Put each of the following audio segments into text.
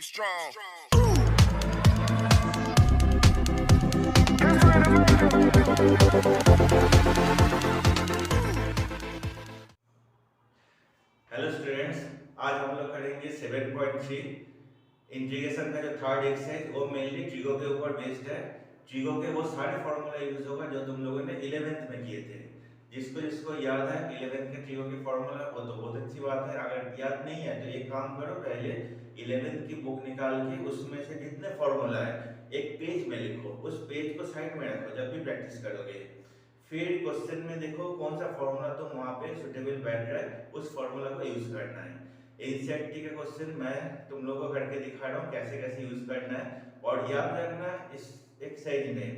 be strong. Hello students, आज हम लोग करेंगे 7.3 इंटीग्रेशन का जो थर्ड एक्सरसाइज वो मेनली ट्रिगो के ऊपर बेस्ड है। ट्रिगो के वो सारे फॉर्मूला यूज होगा जो तुम लोगों ने 11th में किए थे। जिसको जिसको याद है 11th के ट्रिगो के फॉर्मूला वो तो बहुत अच्छी बात है। अगर याद नहीं है तो एक काम करो, पहले 11th की बुक निकाल के उसमें से जितने फॉर्मूला है एक पेज में लिखो, उस पेज को साइड में रखो जब भी प्रैक्टिस करोगे। फिर क्वेश्चन में देखो कौन सा फॉर्मूला तुम वहां पे सुटेबल बैठ रहा है, उस फॉर्मूला को यूज करना है। एनसीईआरटी का क्वेश्चन मैं तुम लोगों को करके दिखा रहा हूँ कैसे कैसे यूज करना है। और याद रखना इस एक्सरसाइज में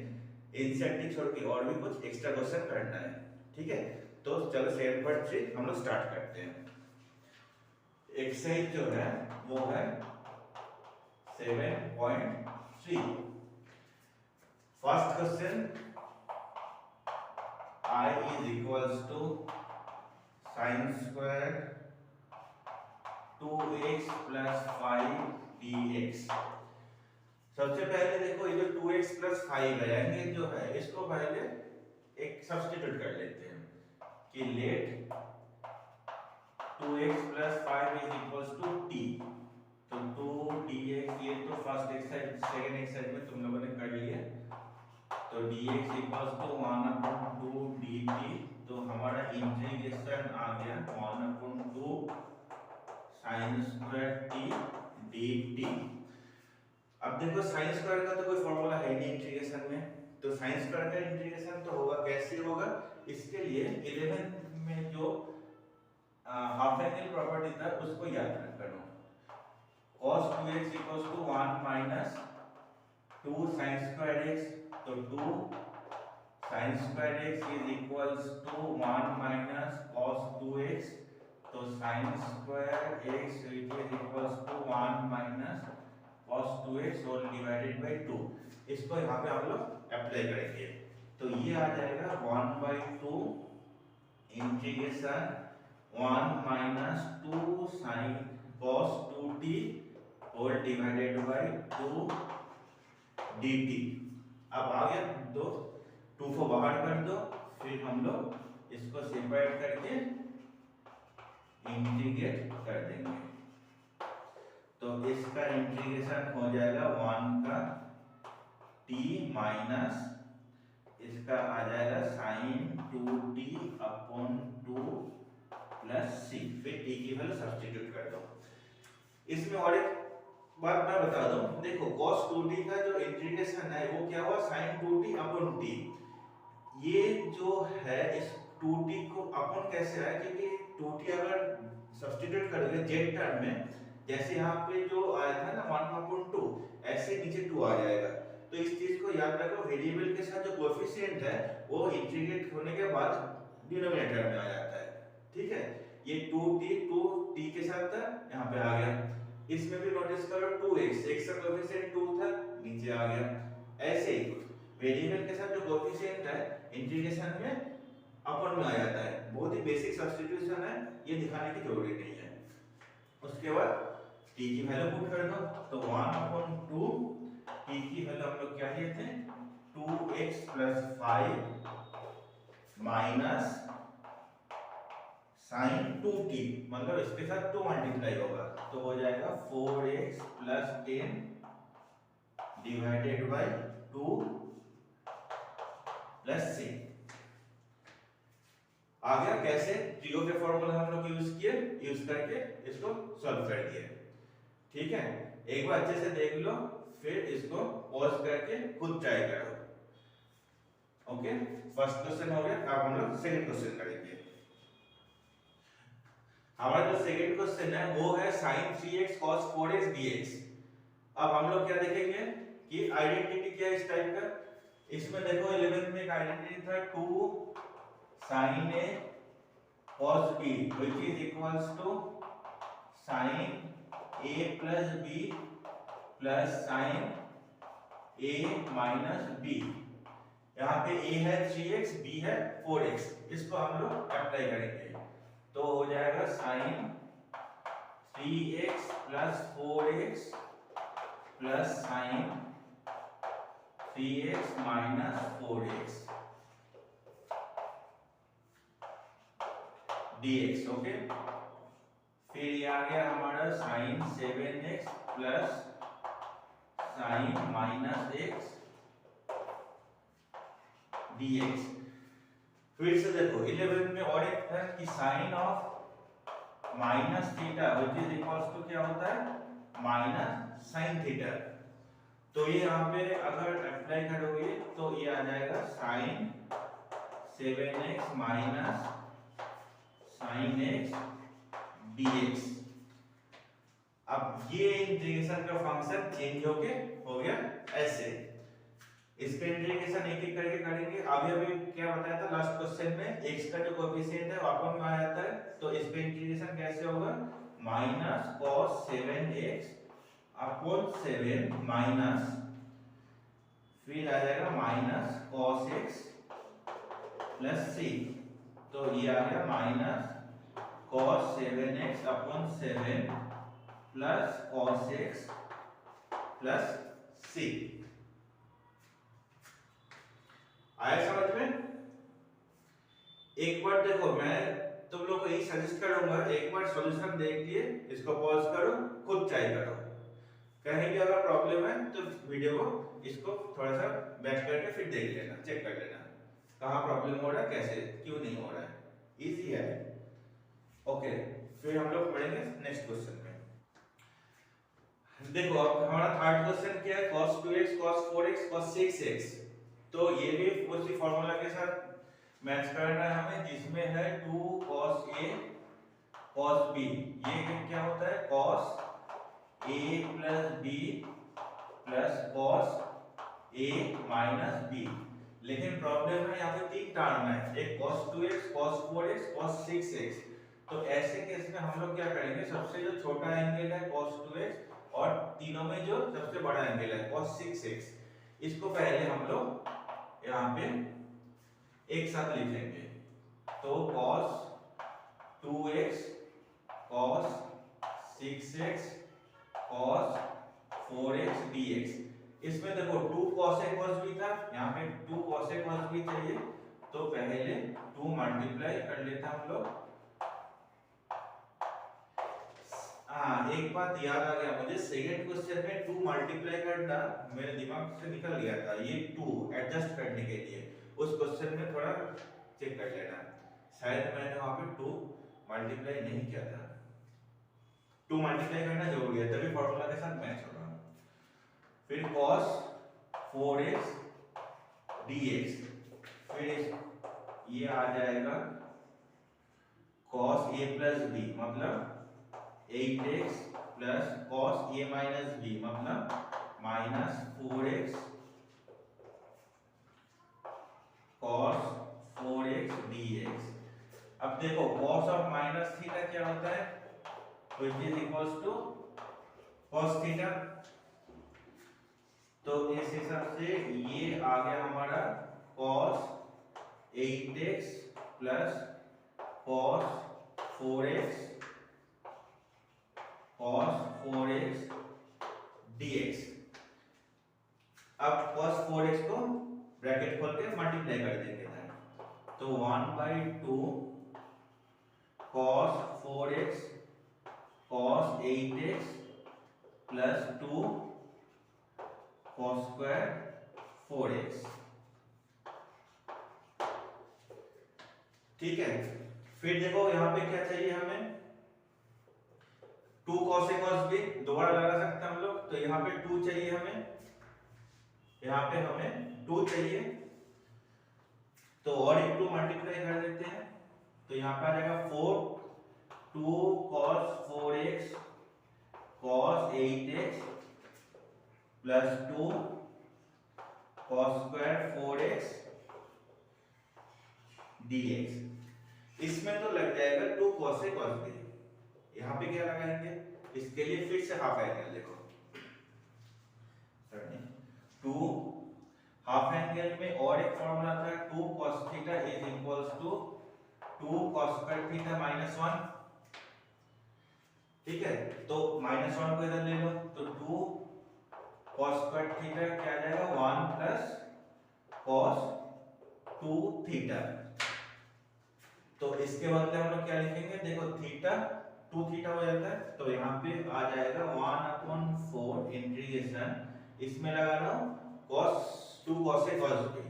एनसीईआरटी छोड़ के और भी कुछ एक्स्ट्रा क्वेश्चन करना है, ठीक है। तो चलो 7.3 हम लोग स्टार्ट करते हैं। एक्सरसाइज जो है वो है 7.3। First question, I is equals to sin square 2x plus 5 dx। सबसे पहले देखो ये जो 2x plus 5 है ये जो है इसको पहले एक सब्स्टिट्यूट कर लेते हैं कि late 2x plus 5 is equals to t। तो 2dx ये तो फर्स्ट एक्सरसाइज सेकंड एक्सरसाइज में तुम लोगों ने कर लिया। तो dx इक्वल्स टू 1/2 dt। तो हमारा इंटीग्रेशन आ गया 1/2 sin स्क्वायर t dt। अब देखो sin स्क्वायर का तो कोई फॉर्मूला है नहीं इंटीग्रेशन में, तो sin स्क्वायर का इंटीग्रेशन तो होगा कैसे होगा। इसके लिए 11th में जो हाफ एंगल प्रॉपर्टी था उसको याद करो। cos 2x equals to 1 minus 2 sin square x। तो 2 sin square x is equals to 1 minus cos 2x। तो sin square x is equals to 1 minus cos 2x whole divided by 2। इसको यहाँ पे हम लोग अप्लाई करेंगे। तो ये आ जाएगा 1/2 integration 1 minus 2 sin cos 2t whole divided by 2 dt। अब आ गया दो, 2 को बाहर कर दो, फिर हम लोग इसको सेपरेट करके इंटीग्रेट कर देंगे। तो इसका इंटीग्रेशन हो जाएगा 1 का t माइनस इसका आ जाएगा sin 2t upon 2 plus c। फिर t की वैल्यू सब्स्टिट्यूट कर दो। इसमें और एक बात मैं बता दूं, देखो cos 2t का जो इंटीग्रेशन है वो क्या हुआ sin 2t अपॉन t। ये जो है इस 2t को अपॉन कैसे आया, क्योंकि 2t अगर सब्स्टिट्यूट करोगे z टर्म में, जैसे यहाँ पे जो आया था ना 1/2 ऐसे नीचे 2 आ जाएगा। तो इस चीज को याद रखो, वेरिएबल के साथ जो कोएफिशिएंट है वो इंटीग्रेट होने के बाद डिनोमिनेटर में आ जाता है, ठीक है। ये 2t के साथ था, यहाँ पे आ गया। इसमें भी नोटिस करो 2x, x का कोएफिशिएंट 2 था, नीचे आ गया। ऐसे ही वेरिएबल के साथ जो कोएफिशिएंट है इंटीग्रेशन में अपन में आ जाता है। बहुत ही बेसिक सब्स्टिट्यूशन है, ये दिखाने की जरूरत नहीं है। उसके बाद t की वैल्यू पुट कर दो। तो 1/2 t की वैल्यू हम लोग क्या लिए थे 2x + 5 माइनस sin 2t, मतलब इसके साथ 2 मल्टीप्लाई होगा तो हो जाएगा 4x + 10 divided by 2 plus c। आ गया कैसे, ट्रिगो के फॉर्मूला हम लोग यूज करके इसको सॉल्व कर दिए, ठीक है। एक बार अच्छे से देख लो, फिर इसको पॉज करके खुद ट्राई करो। ओके, फर्स्ट क्वेश्चन हो गया। अब हम लोग सेकंड क्वेश्चन करेंगे। हमारा जो सेकंड क्वेश्चन है वो है sin 3x cos 4x dx। अब हम लोग क्या देखेंगे कि आइडेंटिटी क्या है इस टाइप का। इसमें देखो 11th में एक आइडेंटिटी था 2 sin a cos b which is equals to sin a plus b plus sin a minus b। यहाँ पे a है 3x, b है 4x, इसको हम लोग अप्लाई करेंगे तो हो जाएगा sin 3x plus 4x plus sine 3x minus 4x dx। Okay, फिर ये आ गया हमारा sine 7x plus sine minus x dx। फिर से देखो 11 में और एक था कि sine of minus theta which is equals to क्या होता है माइनस साइन थीटा। तो ये यहाँ पे अगर अप्लाई करोगे तो ये आ जाएगा sine 7x minus sine x dx। अब ये इंटीग्रेशन का फंक्शन चेंज हो गया ऐसे। इसका इंटीग्रेशन एक एक करके करेंगे। अभी क्या बताया था लास्ट क्वेश्चन में, x का जो कोएफिशिएंट है वो अपन में आ जाता है, तो इसका इंटीग्रेशन कैसे होगा minus cos 7x upon 7 minus फिर आ जाएगा minus cos x plus c। तो ये आ गया minus cos 7x upon 7 plus cos x plus c। आया समझ में? एक बार देखो, मैं तुम लोग को यही सजेस्ट करूंगा, एक बार सॉल्यूशन देख लिए इसको पॉज करो, खुद ट्राई करो। कहीं भी अगर प्रॉब्लम है तो वीडियो को इसको थोड़ा सा बैक करके फिर देख लेना, चेक कर लेना कहाँ प्रॉब्लम हो रहा है, कैसे क्यों नहीं हो रहा है। इजी है। ओके, फिर हम लोग पढ़ेंगे नेक्स्ट क्वेश्चन में। देखो अब हमारा थर्ड क्वेश्चन क्या है, cos 2x cos 4x cos 6x। तो ये भी उसी फॉर्मूला के साथ मैच करना है हमें, जिसमें है 2 cos a cos b। ये क्या होता है cos a plus b plus cos a minus b। लेकिन प्रॉब्लम है यहाँ पे तीन टर्म है, एक cos 2x cos 4x cos 6x। तो ऐसे केस में हम लोग क्या करेंगे, सबसे जो छोटा एंगल है cos 2x और तीनों में जो सबसे बड़ा एंगल है cos 6x, इसको पहले हम लोग यहाँ पे एक साथ लिखेंगे। तो cos 2x cos 6x cos 4x dx। इसमें देखो 2 cos a cos b था, यहाँ पे 2 cos a cos b चाहिए, तो पहले 2 मल्टीप्लाई कर लेते हम लोग। हाँ, एक बात याद आ गया मुझे, सेकंड क्वेश्चन में 2 मल्टीप्लाई करना मेरे दिमाग से निकल गया था, ये 2 एडजस्ट करने के लिए उस क्वेश्चन में थोड़ा चेक कर लेना, शायद मैंने वहां पे 2 मल्टीप्लाई नहीं किया था। 2 मल्टीप्लाई करना जरूरी है, तभी फॉर्मूला के साथ मैच होगा। फिर cos 4x dx, फिर ये आ जाएगा cos a प्लस b मतलब 8x plus cos a minus b मतलब minus 4x cos 4x dx। अब देखो cos ऑफ माइनस थीटा क्या होता है, which is equals to cos theta. तो इस हिसाब से ये आ गया हमारा cos 8x plus cos 4x cos 4x dx। अब cos 4x को ब्रैकेट खोल के मल्टीप्लाई कर देंगे, तो 1/2 cos 4x cos 8x plus 2 cos square 4x। ठीक है, फिर देखो यहाँ पे क्या चाहिए हमें, 2 cos a cos b दोबारा लगा सकते हैं हम लोग, तो यहाँ पे 2 चाहिए हमें, यहाँ पे हमें 2 चाहिए, तो और एक 2 मल्टीप्लाई कर देते हैं, तो यहाँ पे आ जाएगा 2 cos 4x cos 8x plus 2 cos square 4x dx। इसमें तो लग जाएगा 2 cos a cos b। यहाँ पे क्या लगाएंगे, इसके लिए फिर से हाफ एंगल देखो, 2 हाफ एंगल में और एक फॉर्मूला था 2 cos theta is equals to 2 cos square theta minus 1। ठीक है, तो माइनस 1 को इधर ले लो, तो 2 cos स्क्वायर थीटा क्या आ जाएगा 1 प्लस cos 2 थीटा। तो इसके बदले हम लोग क्या लिखेंगे, देखो थीटा 2 थीटा हो जाता है, तो यहाँ पे आ जाएगा 1/4 इंटीग्रेशन, इसमें लगा लो cos 2 cos a cos b,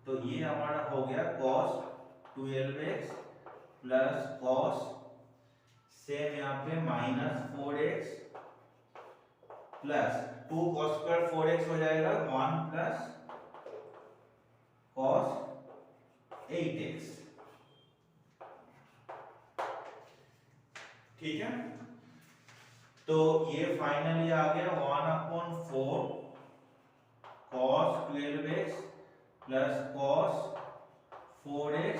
तो ये हमारा हो गया cos 12x plus cos, same यहाँ पे -4x plus 2 cos square 4x हो जाएगा 1 प्लस cos 8x। ठीक है, तो ये फाइनली आ गया 1/4 cos 12x plus cos 4x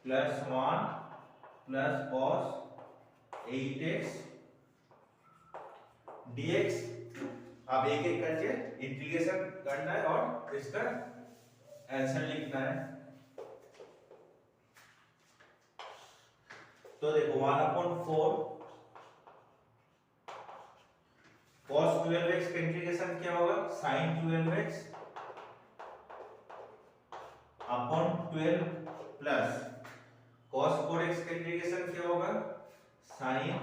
plus 1 plus cos 8x dx। अब एक एक करके इंटीग्रेशन करना है और इसका आंसर लिखना है। तो देखो 1/4 cos 12x का इंटीग्रेशन क्या होगा, sin 12x upon 12 plus cos 4x का इंटीग्रेशन क्या होगा, sin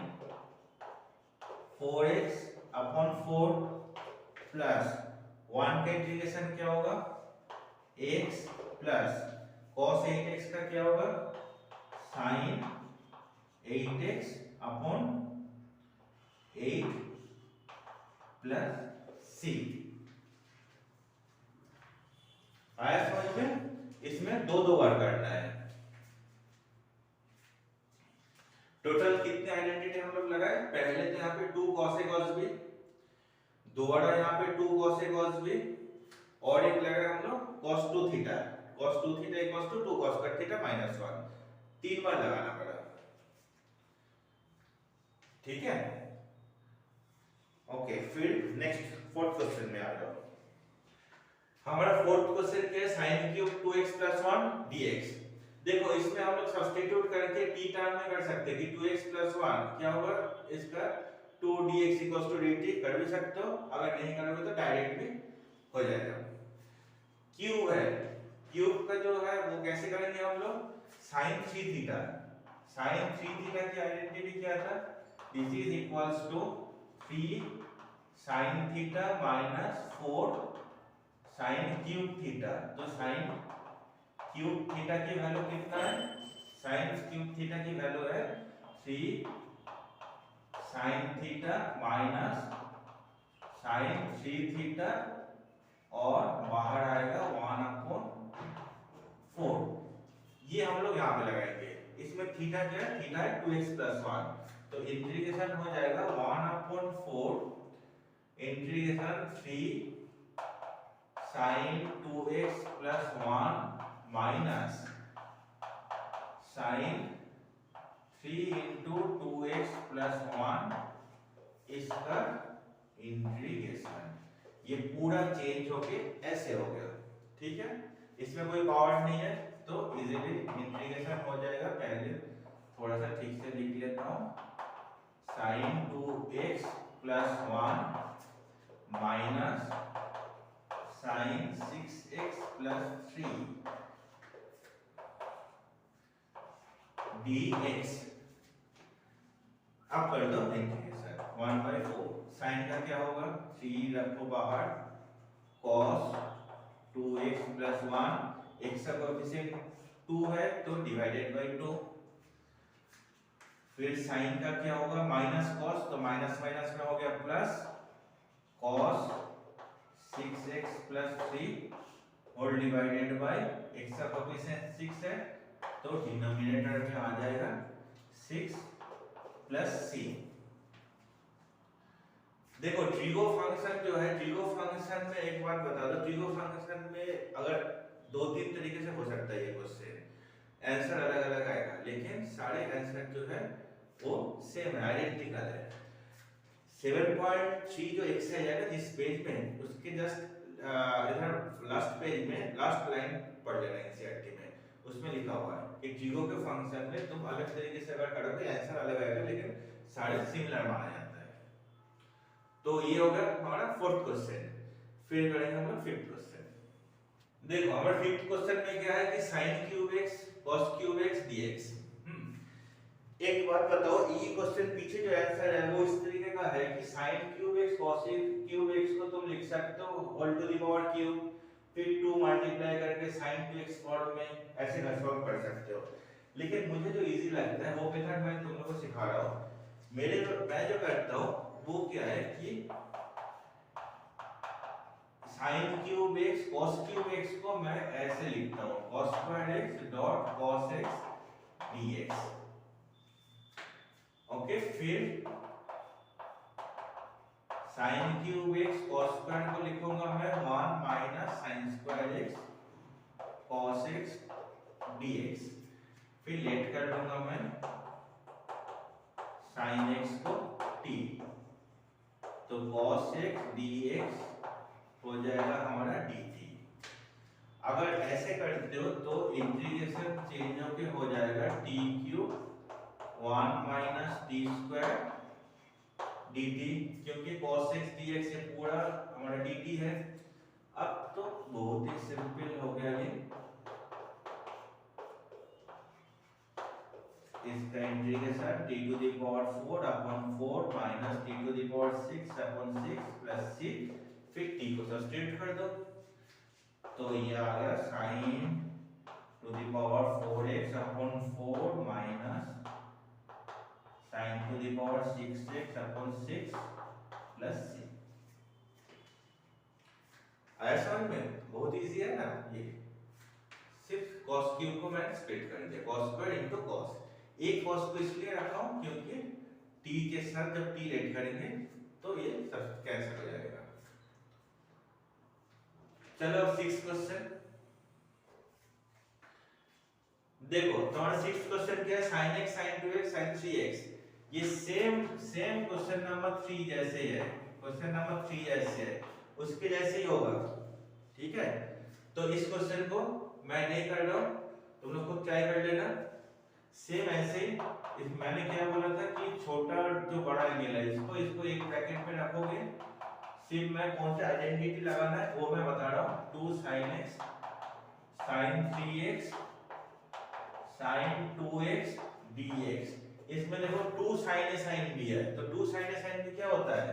4x अपॉन 4 प्लस 1 का इंटीग्रेशन क्या होगा x प्लस cos 8x का क्या होगा, sin 8x upon 8 plus c। आया समझ में, इसमें दो दो बार करना है। टोटल कितने आइडेंटिटी हम लोग लगाए, पहले तो यहाँ पे 2 cos a cos b, दोबारा यहाँ पे 2 cos a cos b, और एक लगाया हम लोग cos 2 theta, cos 2 theta equals to 2 cos square theta minus 1, 3 बार लगाना पड़ा। ठीक है, ओके। फिर नेक्स्ट फोर्थ क्वेश्चन में आ जाओ। हमारा फोर्थ क्वेश्चन क्या है, sin cube 2x plus 1 dx। देखो इसमें हम लोग सब्स्टिट्यूट करके t टर्म में कर सकते हैं कि 2x प्लस 1 क्या होगा, इसका 2dx इक्वल्स टू dt कर भी सकते हो, अगर नहीं करोगे तो डायरेक्ट भी हो जाएगा। क्यूब है, क्यूब का जो है वो कैसे करेंगे हम लोग, sin 3 थीटा, sin 3 थीटा की आइडेंटिटी क्या था, this is equals to 3 sin theta minus 4 sin cube theta. तो sin क्यूब थीटा की वैल्यू कितना है, sin क्यूब थीटा की वैल्यू है 3 sin theta minus sin 3 theta, और बाहर आएगा 1/4। ये हम लोग यहाँ पे लगाएंगे, इसमें थीटा क्या है, थीटा है 2x प्लस 1, तो इंटीग्रेशन हो जाएगा 1/4 integration 3 sin 2x plus 1 minus sin 3 into 2x plus 1 इसका इंटीग्रेशन। ये पूरा चेंज होके ऐसे हो गया। ठीक है, इसमें कोई पावर नहीं है तो इजीली इंटीग्रेशन हो जाएगा। पहले थोड़ा सा ठीक से लिख लेता हूँ, sin 2x plus 1 minus sin 6x plus 3 dx। अब कर दो इंटीग्रेशन 1/4, sin का क्या होगा, 3 रखो बाहर, cos 2x प्लस 1, x का कोएफिशिएंट 2 है तो डिवाइडेड बाय 2, फिर sin का क्या होगा, माइनस cos, तो माइनस माइनस में हो गया plus, cos 6x plus 3 whole divided by x का कोएफिशिएंट 6 है तो डिनोमिनेटर में आ जाएगा 6 प्लस c। देखो ट्रिगो फंक्शन जो है, ट्रिगो फंक्शन में एक बात बता दो, ट्रिगो फंक्शन में अगर दो तीन तरीके से हो सकता है ये क्वेश्चन, आंसर अलग अलग आएगा, लेकिन सारे आंसर जो है वो सेम है, आइडेंटिकल है। 7.3 जो एक्सरसाइज है ना जिस पेज में, उसके जस्ट इधर लास्ट पेज में लास्ट लाइन पढ़ लेना एनसीईआरटी में, उसमें लिखा हुआ है कि ट्रिगो के फंक्शन में तुम अलग तरीके से अगर करोगे आंसर अलग आएगा, लेकिन सारे सिमिलर माना जाता है। तो ये होगा हमारा फोर्थ क्वेश्चन। फिर करेंगे हम लोग फिफ्थ क्वेश्चन। देखो हमारे फिफ्थ क्वेश्चन में क्या है कि sin cube x cos cube x dx। एक बात बताओ, ये क्वेश्चन पीछे जो आंसर है वो इस तरीके का है कि sin cube x cos cube x को तुम लिख सकते हो whole to the power cube, फिर 2 मल्टीप्लाई करके sin 2x फॉर्म में ऐसे का सॉल्व कर सकते हो। लेकिन मुझे जो इजी लगता है वो मेथड मैं तुम लोगों को सिखा रहा हूं। मैं जो करता हूं वो क्या है कि sin cube x cos cube x को मैं ऐसे लिखता हूं cos square x dot cos x dx। Okay, फिर sin cube x cos square को लिखूंगा मैं 1 minus sin square x cos x dx। फिर लेट कर दूंगा मैं sin x को t, तो cos x dx हो जाएगा हमारा dt। अगर ऐसे करते हो तो इंटीग्रेशन चेंज होके हो जाएगा t cube 1 minus T square dt, क्योंकि cos x dx ये पूरा हमारा dt है। अब तो बहुत ही सिंपल हो गया ये, इसका integration t to the power 4 upon 4 minus t to the power 6 upon 6 plus 6, फिर t को सब्स्टिट्यूट कर दो तो ये आ गया sin to the power 4x upon 4 minus sin to the power 6x upon 6 plus 6। आया समझ में? बहुत इजी है ना ये। सिर्फ cos क्यूब को मैंने स्प्लिट कर दिया, cos स्क्वायर इनटू cos। एक cos को इसलिए रखा हूं क्योंकि t के साथ जब t लेट करेंगे तो ये सब कैंसिल हो जाएगा। चलो अब सिक्स्थ क्वेश्चन देखो। तुम्हारा सिक्स्थ क्वेश्चन क्या है? sin x sin 2x sin 3x। ये सेम क्वेश्चन नंबर 3 जैसे है, क्वेश्चन नंबर 3 जैसे है उसके जैसे ही होगा, ठीक है। तो इस क्वेश्चन को मैं नहीं कर रहा हूं, तुम लोग खुद ट्राई कर लेना। सेम ऐसे ही मैंने क्या बोला था कि छोटा जो बड़ा एंगल है इसको एक ब्रैकेट में रखोगे। सिर्फ मैं कौन सा आइडेंटिटी लगाना है वो मैं बता रहा हूं। 2 sin x sin 3x sin 2x dx। इसमें देखो 2 sin a sin b है, तो 2 sin a sin b क्या होता है?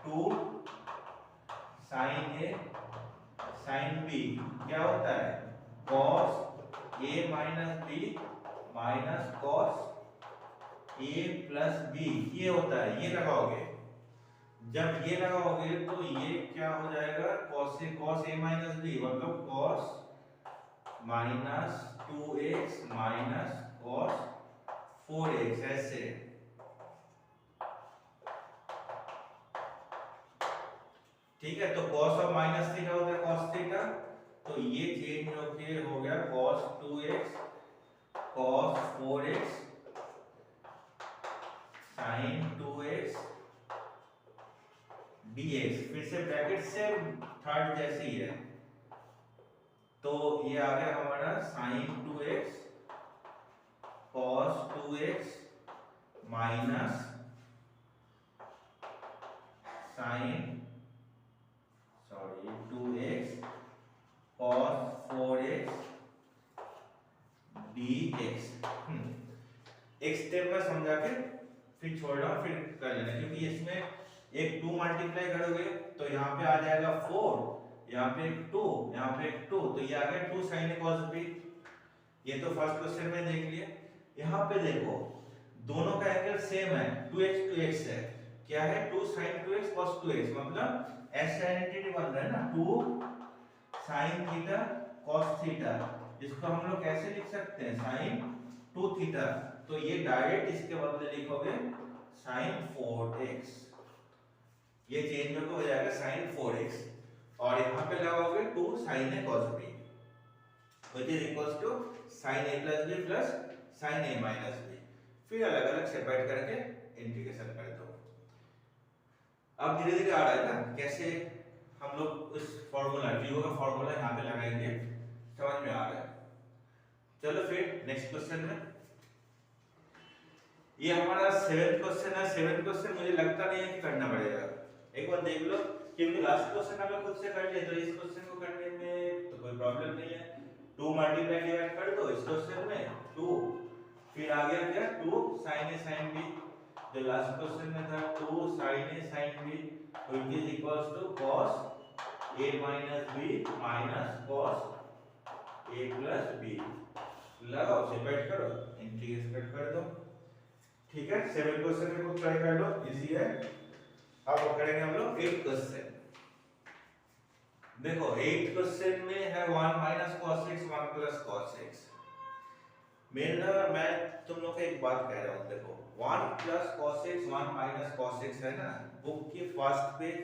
2 sin a sin b क्या होता है? cos a minus b minus cos a plus b ये होता है। ये लगाओगे, जब ये लगाओगे तो ये क्या हो जाएगा? cos a minus b मतलब cos minus 2x minus cos 4x ऐसे। ठीक है, तो cos और माइनस थीटा होता है cos थीटा, तो ये चेंज होके हो गया cos 2x cos 4x sin 2x dx। फिर से ब्रैकेट से थर्ड जैसे ही है, तो ये आ गया हमारा sin 2x cos 2x minus sin 2x cos 4x dx। एक स्टेप में समझा के फिर छोड़ रहा हूं, फिर कर लेना, क्योंकि इसमें एक 2 मल्टीप्लाई करोगे तो यहाँ पे आ जाएगा 4, यहाँ पे एक 2, यहाँ पे एक 2, तो ये आ गया 2 sin a cos b। ये तो फर्स्ट क्वेश्चन में देख लिया। यहाँ पे देखो दोनों का एंगल सेम है, 2x 2x है। क्या है? 2 sin 2x cos 2x, मतलब ऐसा आइडेंटिटी बन रहा है ना, 2 sin थीटा cos थीटा। इसको हम लोग कैसे लिख सकते हैं? sin 2 थीटा, तो ये डायरेक्ट इसके बदले लिखोगे sin 4x। ये चेंज होकर हो जाएगा sin 4x, और यहाँ पे लगाओगे 2 sin a cos b which is equals to sin a plus b plus sin a minus b। फिर अलग अलग सेपरेट करके इंटीग्रेशन कर दो। अब धीरे धीरे आ रहा है ना कैसे हम लोग उस फॉर्मूला जीरो का फॉर्मूला यहाँ पे लगाएंगे, समझ में आ रहा है। चलो फिर नेक्स्ट क्वेश्चन में, ये हमारा 7th क्वेश्चन है। 7th क्वेश्चन मुझे लगता नहीं है कि करना पड़ेगा, एक बार देख लो क्योंकि लास्ट क्वेश्चन हमें खुद से कर लिए तो इस क्वेश्चन को करने में तो कोई प्रॉब्लम नहीं है। 2 मल्टीप्लाई डिवाइड कर दो इस क्वेश्चन में 2, फिर आ गया क्या 2 sin a sin b, जो लास्ट क्वेश्चन में था 2 sin a sin b, which is equals to cos a minus b minus cos a plus b। लगाओ सेपरेट करो, इंटीग्रेट कर दो, ठीक है। 7 क्वेश्चन को ट्राई कर लो, इजी है। अब करेंगे हम लोग 8 क्वेश्चन। देखो 8 क्वेश्चन में है 1 minus cos x 1 plus cos x। मैं तुम लोग को एक बात कह रहा हूँ, देखो 1 plus cos x 1 minus cos x है ना, बुक के फर्स्ट पेज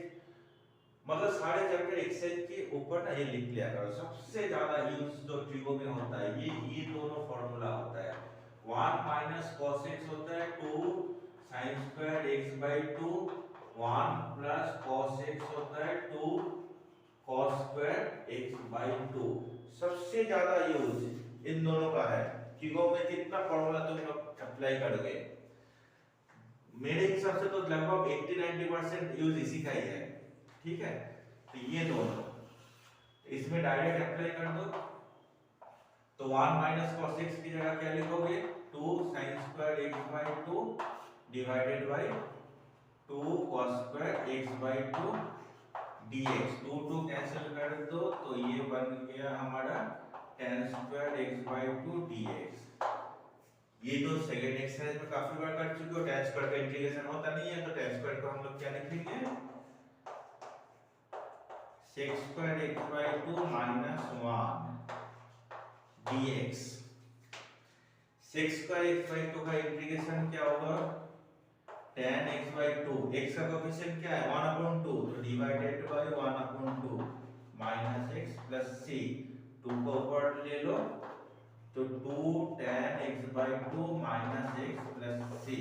मतलब सारे चैप्टर एक्सेल के ऊपर ना ये लिख लिया करो। सबसे ज्यादा यूज जो ट्रिगो में होता है ये दोनों फार्मूला होता है। 1 माइनस cos x होता है 2 sin square x by 2, 1 plus cos x होता है 2 cos स्क्वायर x by 2। सबसे ज्यादा यूज इन दोनों का है। ट्रिगो में जितना फार्मूला तुम लोग अप्लाई करोगे, मेरे हिसाब से तो लगभग 80-90% यूज इसी का ही है, ठीक है। तो ये दोनों इसमें डायरेक्ट अप्लाई कर दो, तो 1 माइनस cos x की जगह क्या लिखोगे 2 sin square x by 2 divided by 2 cos square x by 2 dx। 2 cancel कर दो तो ये बन गया हमारा tan square x by 2 dx। ये तो सेकंड एक्सरसाइज में काफी बार कर चुके हो। tan स्क्वायर का इंटीग्रेशन होता नहीं है तो tan स्क्वायर को हम लोग क्या लिखेंगे sec square x by 2 minus 1 dx। sec square x by 2 का इंटीग्रेशन क्या होगा tan x by 2, x का कोएफिशिएंट क्या है 1/2 तो divided by 1/2 minus x plus c। 2 को ऊपर ले लो तो 2 tan x by 2 minus x plus c।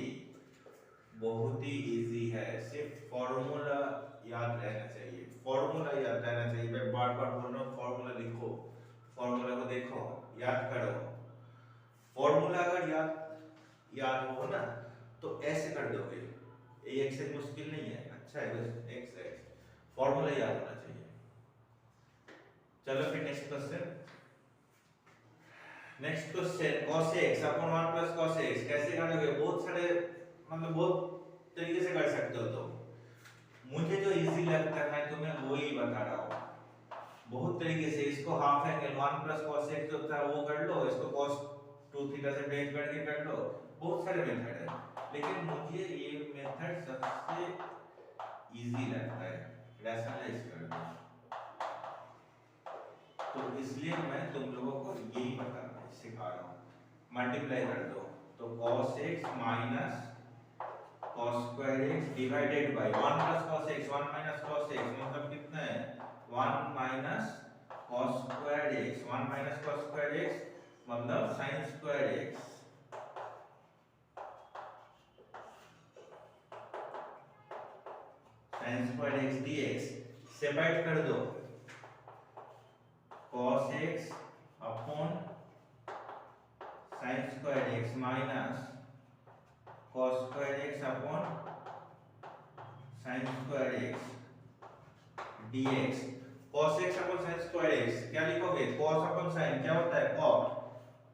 बहुत ही इजी है, सिर्फ फॉर्मूला याद रहना चाहिए, फॉर्मूला याद रहना चाहिए। मैं बार बार बोल रहा हूँ फॉर्मूला लिखो, फॉर्मूला को देखो, याद करो। फॉर्मूला अगर याद हो ना तो ऐसे कर दोगे, ये एक से मुश्किल नहीं है, अच्छा है बस एक्स फॉर्मूला याद होना चाहिए। चलो फिर next question. Next question cos x upon 1 plus cos x कैसे करोगे? बहुत सारे मतलब बहुत तरीके से कर सकते हो। तो मुझे जो इजी लगता है मैं तुम्हें वो ही बता रहा हूँ। बहुत तरीके से इसको half angle 1 plus cos x होता है वो कर लो, इसको cos 2 थीटा से ब्रेक करके कर लो। बहुत सारे मेथड है लेकिन मुझे ये मेथड सबसे इजी लगता है, रैशनलाइज कर दो। तो इसलिए मैं तुम लोगों को यही सिखा रहा हूँ। मल्टीप्लाई कर दो तो cos x minus cos square x divided by 1 plus cos x 1 minus cos x मतलब कितना है 1 minus cos square x 1 minus cos square x मतलब sin square x sin square x dx। Separate कर दो cos x upon sin square x minus cos square x upon sin square x dx। cos x upon sin square x क्या लिखोगे cos upon sin क्या होता है cot,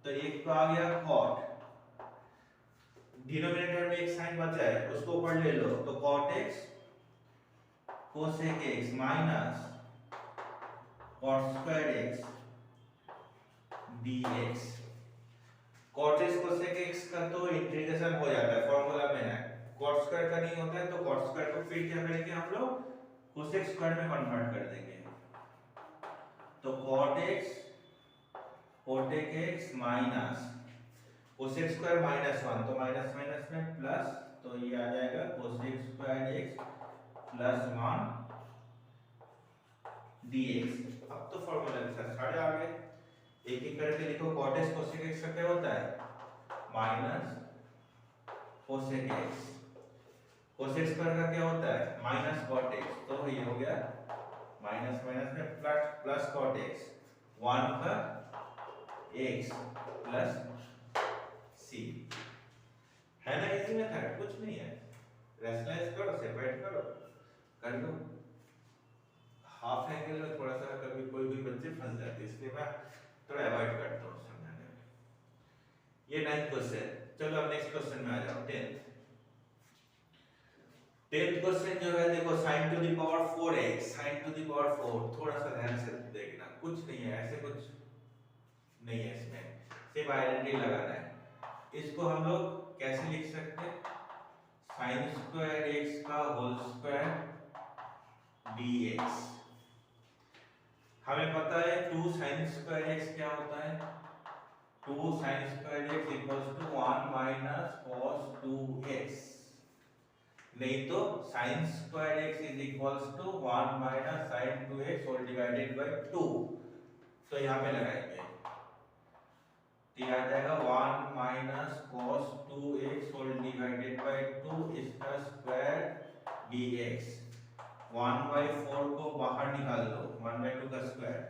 तो एक तो आ गया cot, डिनोमिनेटर में एक sin बचा है उसको ऊपर ले लो तो cot x cosec x minus cot square x dx। cot x cosec x का तो इंटीग्रेशन हो जाता है, फॉर्मूला में है। cot स्क्वायर का नहीं होता है तो cot स्क्वायर को फिर क्या करेंगे हम लोग cosec स्क्वायर में कन्वर्ट कर देंगे। तो cot x cotec x minus cosec square minus 1 तो माइनस माइनस में प्लस, तो ये आ जाएगा cosec square x plus 1 dx। अब तो फॉर्मूला के साथ सारे आ गए, एक एक करके लिखो। cot x cosec x का क्या होता है minus cosec x, cosec square का क्या होता है माइनस cot x, तो ये हो गया माइनस माइनस में प्लस प्लस cot x 1 का x प्लस c। है ना इजी मेथड, कुछ नहीं है, रैशनलाइज करो सेपरेट करो कर लो। हाफ एंगल में थोड़ा सा कभी कोई भी बच्चे फंस जाते हैं, इसलिए मैं थोड़ा अवॉइड करता हूँ समझाने में। ये 9th क्वेश्चन। चलो अब नेक्स्ट क्वेश्चन में आ जाओ। 10th क्वेश्चन जो है देखो, sin to the power 4x, sin to the power 4, थोड़ा सा ध्यान से देखना, कुछ नहीं है ऐसे, कुछ नहीं है इसमें, सिर्फ आइडेंटिटी लगाना है। इसको हम लोग कैसे लिख सकते हैं, sin स्क्वायर x का होल स्क्वायर dx। हमें पता है 2 sin स्क्वायर x क्या होता है, 2 sin square x equals to 1 minus cos 2x, नहीं तो sin square x is equals to 1 minus sin 2x whole divided by 2। तो यहाँ पे लगाएंगे तो आ जाएगा 1 minus cos 2x whole divided by 2 इसका स्क्वायर dx। 1/4 को बाहर निकाल दो, 1/2 का स्क्वायर,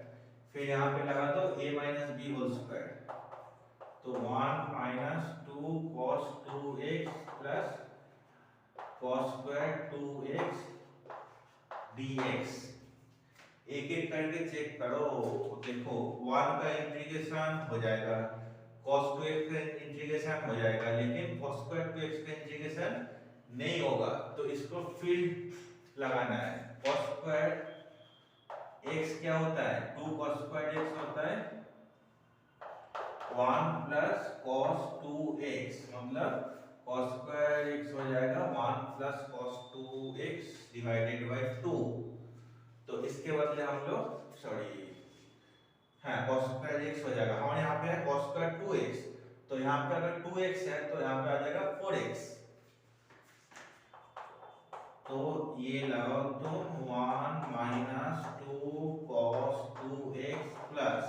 फिर यहाँ पे लगा दो a minus b whole square, तो 1 minus 2 cos 2x plus cos square 2x dx। एक एक करके चेक करो, देखो 1 का इंटीग्रेशन हो जाएगा, cos 2x का इंटीग्रेशन हो जाएगा, लेकिन cos स्क्वायर 2x का इंटीग्रेशन नहीं होगा, तो इसको फिर लगाना है। cos स्क्वायर x क्या होता है, 2 cos स्क्वायर x होता है 1 प्लस cos 2x, मतलब cos स्क्वायर x हो जाएगा 1 plus cos 2x divided by 2। तो इसके बदले हम लोग cos स्क्वायर x हो जाएगा, हमारे यहाँ पे है cos स्क्वायर 2x, तो यहाँ पे अगर 2x है तो यहाँ पे आ जाएगा 4x। तो ये लगाओ तो 1 माइनस 2 cos 2x प्लस,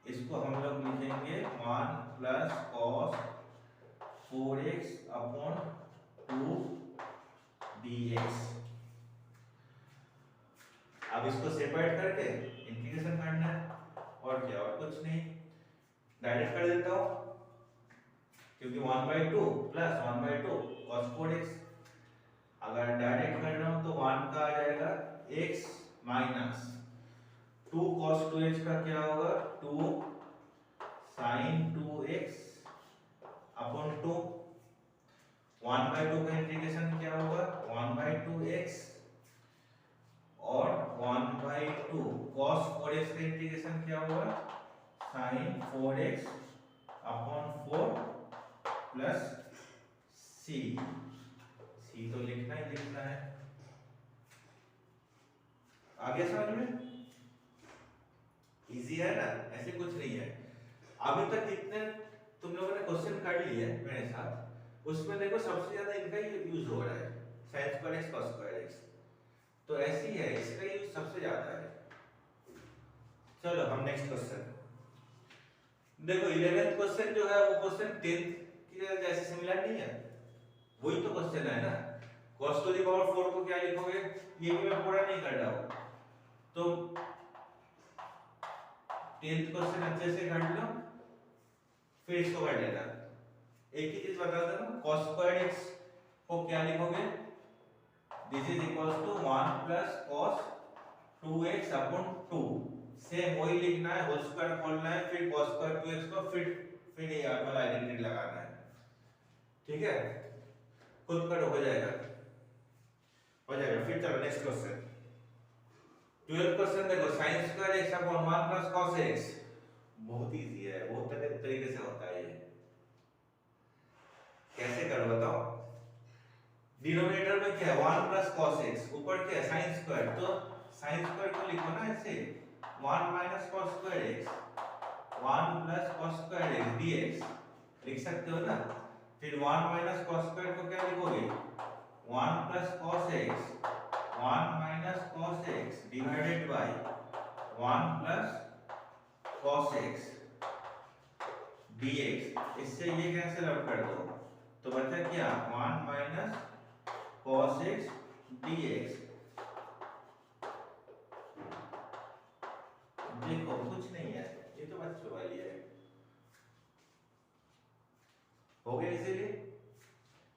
इसको हम लोग लिखेंगे 1 plus cos 4x upon 2 dx। अब इसको सेपरेट करके इंटीग्रेशन करना है, और क्या, और कुछ नहीं, डायरेक्ट कर देता हूं, क्योंकि 1/2 प्लस 1/2 cos 4x। अगर डायरेक्ट कर रहा हूं तो 1 का आ जाएगा x माइनस 2 cos 2x का क्या होगा, 2 sin 2x अपॉन 2। 1/2 का इंटीग्रेशन क्या होगा, 1/2x, और 1/2 cos 4x का इंटीग्रेशन क्या होगा, sin 4x upon 4 plus c। c तो लिखना ही लिखना है। आगे समझ में इजी है ना, ऐसे कुछ नहीं है। अभी तक जितने तुम लोगों ने क्वेश्चन कर लिए मेरे साथ, उसमें देखो सबसे ज्यादा इनका ही यूज हो रहा है, sin square x cos square x, तो ऐसी है, इसका यूज सबसे ज्यादा है। चलो हम नेक्स्ट क्वेश्चन देखो। 11th क्वेश्चन जो है वो क्वेश्चन 10th की जैसे सिमिलर नहीं है, वही तो क्वेश्चन है ना। cos टू द पावर 4 को क्या लिखोगे, ये भी मैं पूरा नहीं कर रहा हूं, तो 10th क्वेश्चन अच्छे से कर लो, फिर इसको कर लेना। एक ही चीज बता देना, cos स्क्वायर x को क्या लिखोगे, this is equals to 1 plus cos 2x upon 2। Same वही लिखना है, होल स्क्वायर खोलना है, फिर cos स्क्वायर 2x को फिर ये वाला आइडेंटिटी लगाना है, ठीक है। खुद करो, हो जाएगा, हो जाएगा। फिर चलो नेक्स्ट क्वेश्चन। 12th क्वेश्चन देखो, sin square x upon 1 plus cos x, बहुत इजी है, बहुत तरीके से होता है ये। कैसे करो बताओ, डिनोमिनेटर में क्या है, 1 प्लस cos x, ऊपर क्या है sin स्क्वायर, तो sin स्क्वायर को लिखो ना ऐसे, 1 minus cos square x, 1 plus cos square x dx लिख सकते हो ना। फिर 1 माइनस cos स्क्वायर को क्या लिखोगे, 1 plus cos x, 1 minus cos x divided by 1 plus cos x dx। इससे ये कैंसिल आउट कर दो, तो बचा क्या, 1 माइनस cos x dx। देखो कुछ नहीं है, ये तो बच्चों वाली है, हो गया। इसीलिए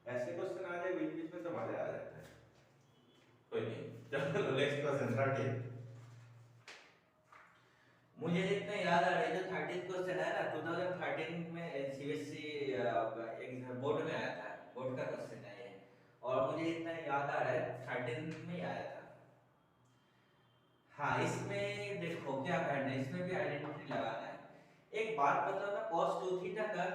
ऐसे क्वेश्चन आ जाए बीच बीच में तो मजा आ जाता है। कोई नहीं, चलो नेक्स्ट क्वेश्चन क्वेश्चन 13। मुझे जितना याद आ रहा है जो 13th क्वेश्चन है ना 2013 में सीबीएसई बोर्ड में आया था, बोर्ड का क्वेश्चन है ये, और मुझे इतना याद आ रहा है 13 में ही आया था। हाँ, इसमें देखो क्या करना है, इसमें भी आइडेंटिटी लगाना है। एक बात बताओ ना, cos 2 थीटा का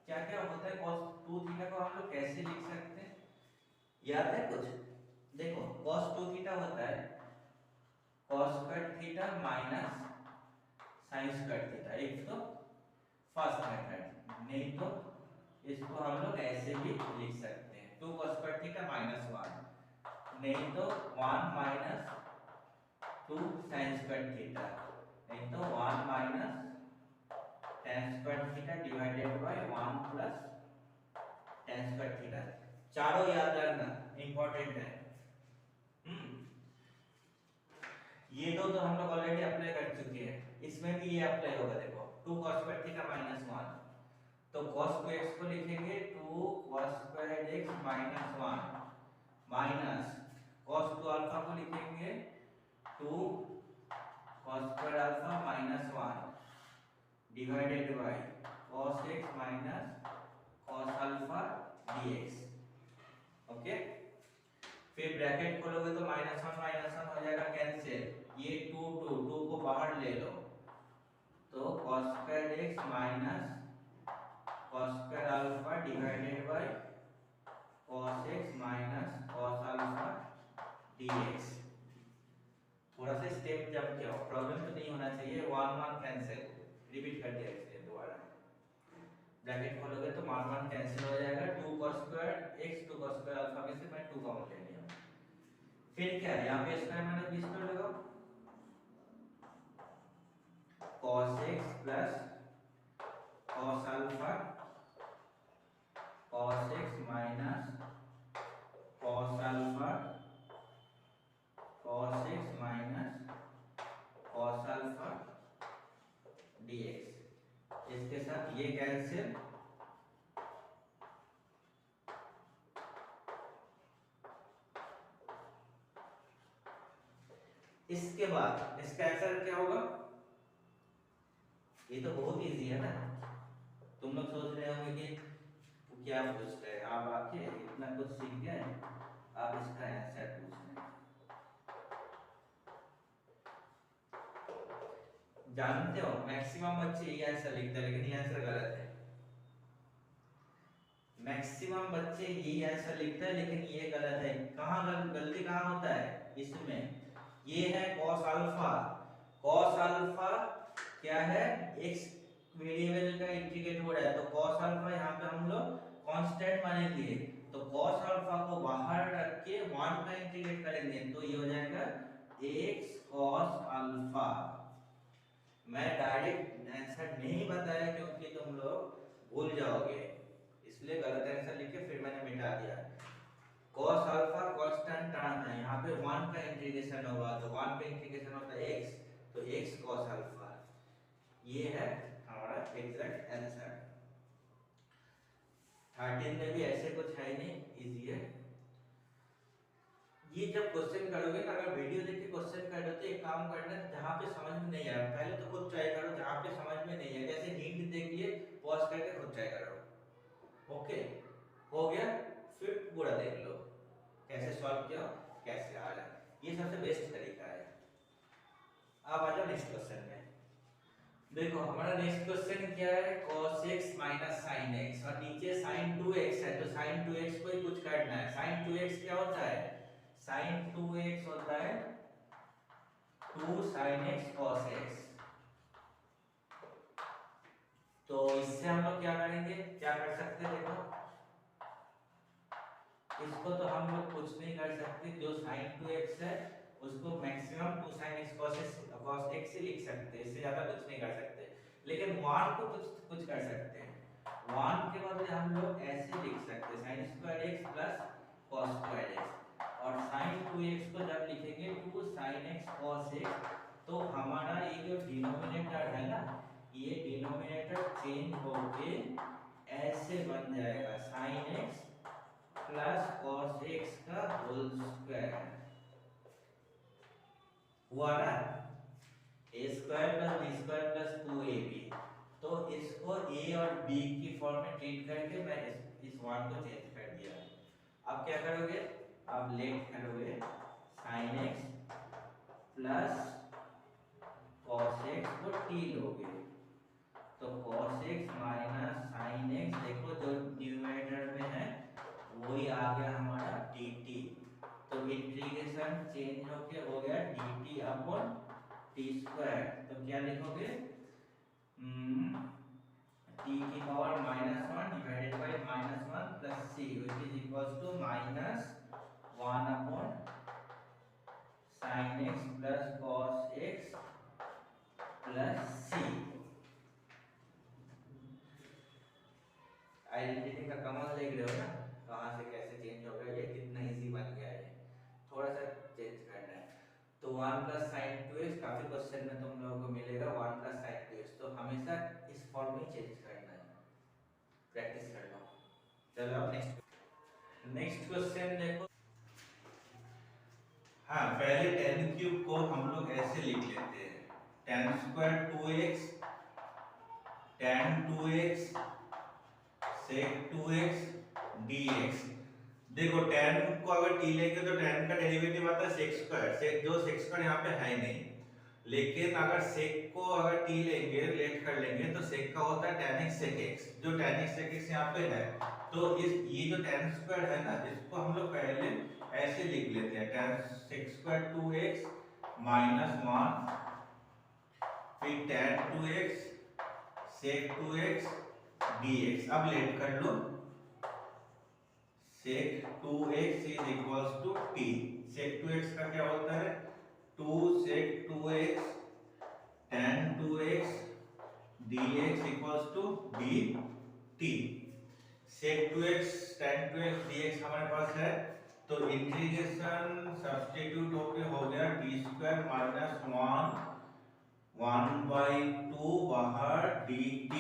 क्या क्या होता है? cos 2 थीटा को हम लोग कैसे लिख सकते हैं, याद है कुछ? देखो cos 2 थीटा होता है cos square theta minus sin square theta, एक तो फर्स्ट मेथड, नहीं तो इसको हम लोग ऐसे भी लिख सकते हैं 2 cos स्क्वायर थीटा माइनस 1, नहीं तो 1 माइनस 2 sin स्क्वायर थीटा, नहीं तो 1 minus tan square theta divided by 1 plus tan square theta. चारों याद रखना, इंपॉर्टेंट है। ये दो तो हम लोग ऑलरेडी अप्लाई कर चुके हैं, इसमें भी ये अप्लाई होगा। देखो 2 cos स्क्वायर थीटा माइनस 1, तो cos 2x को लिखेंगे 2 cos square x minus 1 minus cos 2 alpha को लिखेंगे 2 cos square alpha minus 1 divided by cos x minus cos alpha dx। Okay, फिर ब्रैकेट खोलोगे तो माइनस 1 हो जाएगा कैंसिल, ये 2 को बाहर ले लो, तो cos square x minus cos square alpha divided by cos x minus cos alpha dx। थोड़ा सा स्टेप जंप किया, प्रॉब्लम तो नहीं होना चाहिए। 1 कैंसिल, रिपीट कर दिया इसलिए दोबारा। ब्रैकेट खोलोगे तो 1 कैंसिल हो जाएगा, 2 cos square x 2 cos square alpha में से मैं 2 कॉमन ले लिया। फिर क्या है, यहाँ पे स्क्वायर माइनस बी स्क्वायर लगाओ, cos x plus cos alpha cos x minus cos alpha cos x minus cos alpha dx। इसके साथ ये कैंसिल, इसके बाद इसका आंसर क्या होगा? ये तो बहुत इजी है ना। तुम लोग सोच रहे होंगे कि वो क्या पूछ रहे हैं, आप आके इतना कुछ सीख गए, आप इसका आंसर पूछ रहे हैं। जानते हो मैक्सिमम बच्चे ये आंसर लिखते हैं, लेकिन ये आंसर गलत है। मैक्सिमम बच्चे ये आंसर लिखते हैं, लेकिन ये गलत है। कहाँ गलती कहाँ होता है इसमें? ये है cos अल्फा, cos अल्फा क्या है? x वेरिएबल का इंटीग्रेट हो रहा है, तो cos अल्फा यहाँ पे हम लोग कांस्टेंट मानेंगे, तो cos अल्फा को बाहर रख के 1 का इंटीग्रेट करेंगे, तो ये हो जाएगा x cos अल्फा। मैं डायरेक्ट आंसर नहीं बताया क्योंकि तुम लोग भूल जाओगे, इसलिए गलत आंसर लिख के फिर मैंने मिटा दिया। cos अल्फा कांस्टेंट टर्म है, यहाँ पे 1 का इंटीग्रेशन होगा, तो 1 का इंटीग्रेशन होता है x, तो x cos अल्फा। ये है हमारा एग्जैक्ट आंसर। 13 में भी ऐसे कुछ है नहीं, इजी है। ये जब क्वेश्चन करोगे ना, अगर वीडियो देख के क्वेश्चन कर रहे हो तो एक काम करना, जहाँ पे समझ में नहीं आ रहा पहले तो खुद ट्राई करो, जहाँ पे समझ में नहीं है जैसे हिंट देख लिए पॉज करके खुद ट्राई करो। ओके, हो गया? फिर पूरा देख लो कैसे सॉल्व किया, कैसे आ रहा है, ये सबसे बेस्ट तरीका है। अब आ जाओ नेक्स्ट क्वेश्चन में। देखो हमारा नेक्स्ट क्वेश्चन क्या है, cos x minus sin x, और नीचे sin 2x है, तो sin 2x को ही कुछ करना है। sin 2x क्या होता है? sin 2x होता है 2 sin x cos x। तो इससे हम लोग क्या करेंगे, क्या कर सकते हैं? देखो इसको तो हम लोग कुछ नहीं कर सकते, जो sin 2x है उसको maximum 2 sin x cos x से लिख सकते हैं, इससे ज्यादा कुछ नहीं कर सकते। लेकिन 1 को कुछ कर सकते हैं, 1 के बदले हम लोग ऐसे लिख सकते हैं sin square x plus cos square x, और sin 2x को जब लिखेंगे 2 sin x cos x, तो हमारा ये जो डिनोमिनेटर है ना, ये डिनोमिनेटर चेंज होके ऐसे बन जाएगा sin x plus cos x का होल स्क्वायर। हुआ ना, a square plus b square plus 2ab। तो इसको ए और बी की फॉर्म में ट्रीट करके मैं इस वन को चेंज कर दिया। अब क्या करोगे, अब लेट करोगे sin x plus cos x को t लोगे, तो cos x minus sin x, देखो जो न्यूमरेटर में है वही आ गया हमारा dt। तो इंटीग्रेशन चेंज होके हो गया dt अपॉन t स्क्वायर। तो क्या लिखोगे, t की power -1 divided by -1 plus c which is equals to -1 upon sin x plus cos x plus c। Identity का कमाल देख रहे हो ना, कहाँ से कैसे चेंज हो गया, ये कितना इजी बन गया है। थोड़ा सा चेंज करना है। तो 1 प्लस साइन 2x, काफी क्वेश्चन में तुम लोगों को मिलेगा 1 प्लस साइन 2x, तो हमेशा इस फॉर्म में चेंज करना है, प्रैक्टिस कर लो। चलो अब नेक्स्ट क्वेश्चन देखो। हाँ, पहले tan क्यूब को हम लोग ऐसे लिख लेते हैं, tan square 2x tan 2x sec 2x dx। देखो tan को अगर t लेंगे तो tan का डेरिवेटिव आता है sec स्क्वायर, sec जो sec स्क्वायर यहाँ पे है नहीं, लेकिन अगर sec को अगर t लेंगे, लेट कर लेंगे तो sec का होता है tan x sec x, जो tan x sec x यहाँ पे है। तो इस ये जो tan स्क्वायर है ना, इसको हम लोग पहले ऐसे लिख लेते हैं, tan sec square 2x minus 1 फिर tan 2x sec 2x dx। अब लेट कर लो, sec 2x is equals to t। sec 2x का क्या होता है, 2 sec 2x tan 2x dx equals to dt। sec 2x tan 2x dx हमारे पास है, तो इंटीग्रेशन सब्स्टिट्यूट होके हो गया t स्क्वायर माइनस 1/2 बाहर dt।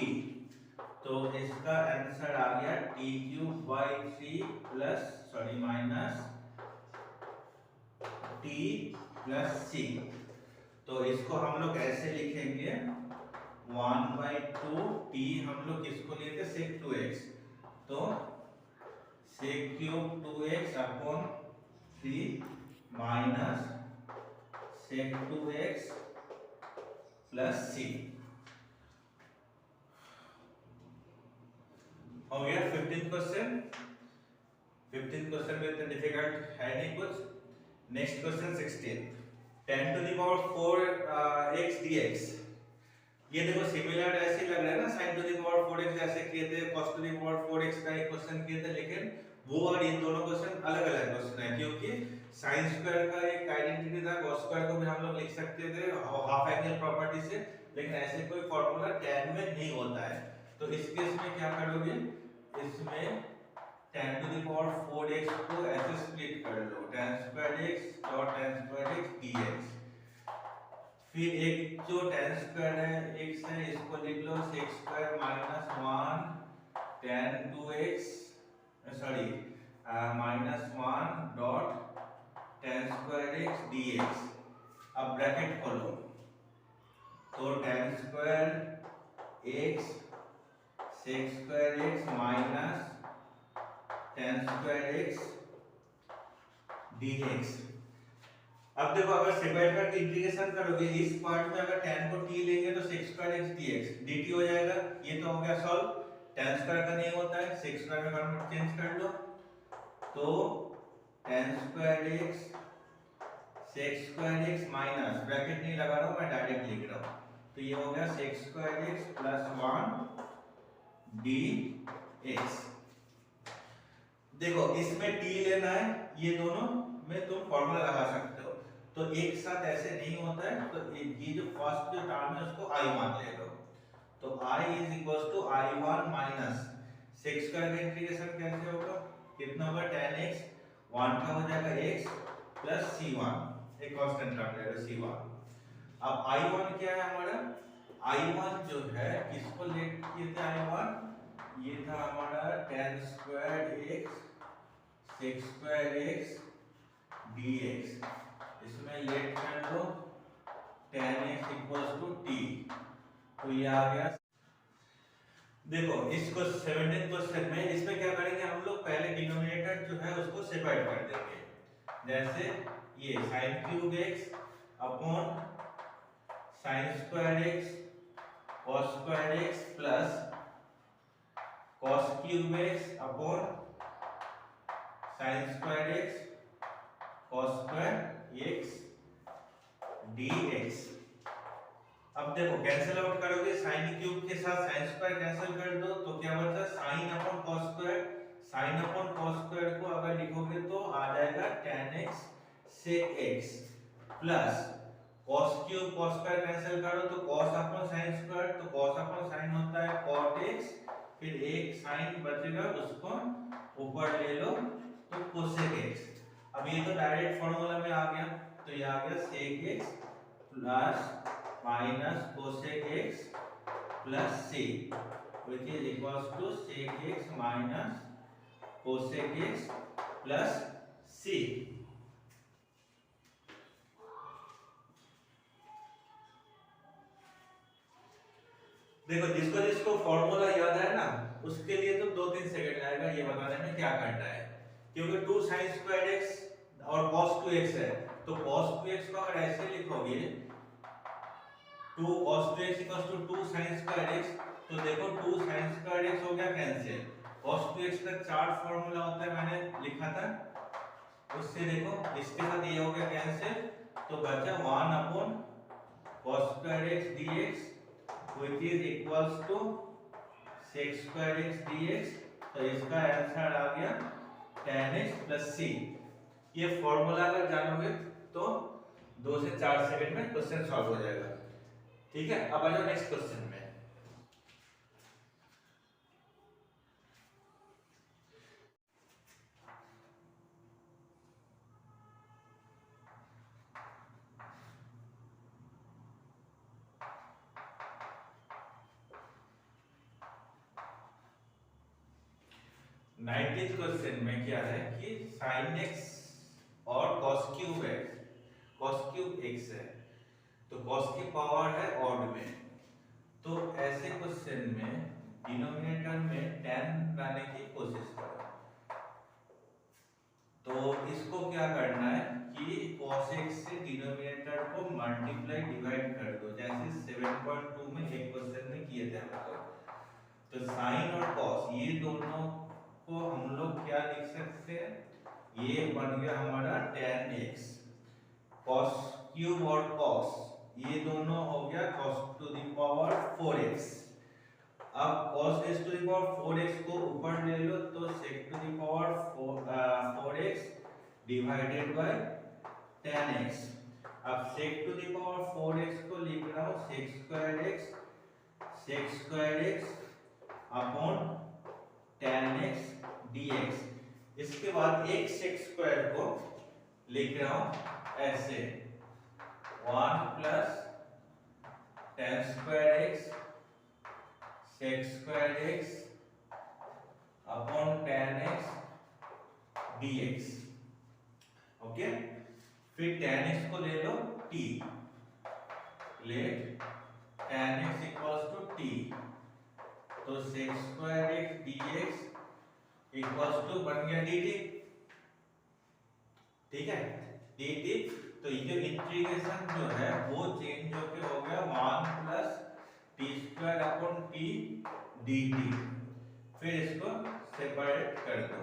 तो इसका आंसर आ गया t³ plus sorry minus t plus c। तो इसको हम लोग ऐसे लिखेंगे 1/2 t, हम लोग किसको लिए थे sec 2x, तो sec³ 2x upon 3 minus sec 2x plus c। हो गया 15 क्वेश्चन। 15 क्वेश्चन में इतना डिफिकल्ट है नहीं कुछ। Next question 16, tan to the power 4x dx। ये देखो सिमिलर ऐसे लग रहा है ना, sin to the power 4x जैसे किए थे, cos to the power 4x का एक क्वेश्चन किए थे, लेकिन वो और ये दोनों क्वेश्चन अलग अलग क्वेश्चन है, क्योंकि sin स्क्वायर का एक आइडेंटिटी था, cos स्क्वायर को भी हम लोग लिख सकते थे हाफ एंगल प्रॉपर्टी से, लेकिन ऐसे कोई फार्मूला tan में नहीं होता है। तो इस केस में क्या करोगे, इसमें tan to the power 4x को ऐसे स्प्लिट कर लो, tan squared x और tan squared x dx। फिर एक जो tan squared है x है, इसको लिख लो sec square minus 1 tan 2x sorry minus 1 dot tan squared x dx। अब ब्रैकेट खोलो, तो tan squared x sec square x minus tan squared x dx। अब देखो अगर सेपरेट करके इंटीग्रेशन करोगे, इस पार्ट में अगर tan को t लेंगे तो sec square x dx dt हो जाएगा। ये तो हो गया सॉल्व। tan स्क्वायर का नहीं होता है, sec स्क्वायर में कन्वर्ट चेंज कर लो, तो tan square x sec square x minus, bracket नहीं लगा रहा हूं मैं, डायरेक्ट लिख रहा हूं, तो ये हो गया sec square x plus 1 dx। देखो इसमें t लेना है, ये दोनों में तुम फॉर्मूला लगा सकते हो, तो एक साथ ऐसे नहीं होता है, तो ये जो फर्स्ट जो टर्म है उसको i मान ले लो, तो i is equals to i1 minus sec square का इंटीग्रेशन कैसे होगा, कितना होगा tan x, 1 का हो जाएगा x प्लस c1, एक कांस्टेंट रख लेगा c1। अब i1 क्या है हमारा, i1 जो है किसको लेट किए थे, i1 ये था हमारा tan square x sec square x dx। इसमें लेट कर लो tan x equals to t। तो ये आ गया। देखो इसको 17th क्वेश्चन में इसमें क्या करेंगे हम लोग, पहले डिनोमिनेटर जो है उसको सेपरेट कर देंगे। जैसे ये sin cube x upon sin square x cos square x plus cos cube x upon sin square x cos square x dx। अब देखो कैंसिल आउट करोगे, sin क्यूब के साथ sin स्क्वायर कैंसिल कर दो तो क्या बचा, sin upon cos square. sin upon cos square को अगर लिखोगे तो आ जाएगा tan x sec x plus cos cube cos square cancel करो तो cos अपॉन sin स्क्वायर, तो cos अपॉन sin होता है cot x, फिर एक sin बचेगा उसको ऊपर ले लो तो cosec x। अब ये तो डायरेक्ट फार्मूला में आ गया, तो ये आ गया sec x plus minus cosec x plus c which is equals to sec x minus cosec x plus c। देखो जिसको जिसको फॉर्मूला याद है ना उसके लिए तो 2-3 सेकंड लगेगा ये बताने में क्या करना है, क्योंकि 2 sin स्क्वायर x और cos 2x है, तो cos 2x को अगर ऐसे लिखोगे 2 cos 2x equals to 2 sin square x, तो देखो 2 sin स्क्वायर x हो गया कैंसिल, cos 2x का चार्ट फार्मूला होता है मैंने लिखा था उससे देखो इसके साथ ये हो गया कैंसिल, तो बचा 1 upon cos square x dx which is equals to sec square x dx। तो इसका आंसर आ गया tan x plus c। ये फॉर्मूला अगर जानोगे तो 2 से 4 सेकंड में क्वेश्चन सॉल्व हो जाएगा। ठीक है, अब आ जाओ नेक्स्ट क्वेश्चन में। नाइनटीन्थ क्वेश्चन में क्या है कि sin x और cos क्यूब x है, तो cos की पावर है ऑड में, तो ऐसे क्वेश्चन में डिनोमिनेटर में tan लाने की कोशिश करो। तो इसको क्या करना है कि cos x से डिनोमिनेटर को मल्टीप्लाई डिवाइड कर दो, जैसे 7.2 में एक क्वेश्चन में किए थे हम लोग। तो sin और cos ये दोनों को हम लोग क्या लिख सकते हैं, ये बन गया हमारा tan x, cos क्यूब और cos ये दोनों हो गया cos to the power 4x। अब cos raise to the power 4x को ऊपर ले लो तो sec to the power 4x divided by tan x। अब sec to the power 4x को लिख रहा हूं sec square x upon tan x dx। इसके बाद एक sec स्क्वायर को लिख रहा हूं ऐसे 1 plus tan square x sec square x upon tan x dx। Okay, फिर tan x को ले लो t, let tan x equals to t, तो sec square x dx equals to बन गया dt। ठीक है, dt, तो ये जो इंटीग्रेशन जो है वो चेंज होके हो गया 1 plus t square upon t dt। फिर इसको सेपरेट कर दो